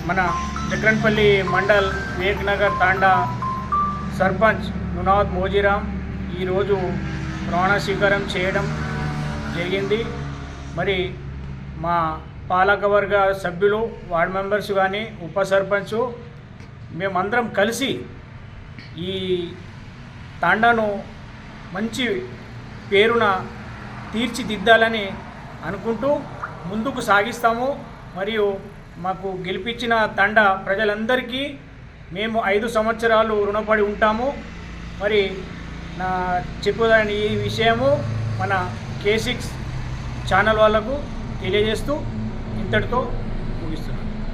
మన జక్రన్పల్లి మండల్ వివేక్ నగర్ తాండా సర్పంచ్ నునావత్ మోజీరామ్ ఈరోజు ప్రమాణ స్వీకారం చేయడం జరిగింది. మరి మా పాలకవర్గ సభ్యులు, వార్డ్ మెంబర్స్ కానీ, ఉప సర్పంచ్ మేమందరం కలిసి ఈ తాండాను మంచి పేరున తీర్చిదిద్దాలని అనుకుంటూ ముందుకు సాగిస్తాము. మరియు మాకు గెలిపించిన తండా ప్రజలందరికీ మేము 5 సంవత్సరాలు రుణపడి ఉంటాము. మరి నా చెప్పుదాని ఈ విషయము మన K6 ఛానల్ వాళ్ళకు తెలియజేస్తూ ఇంతటితో ముగిస్తున్నాను.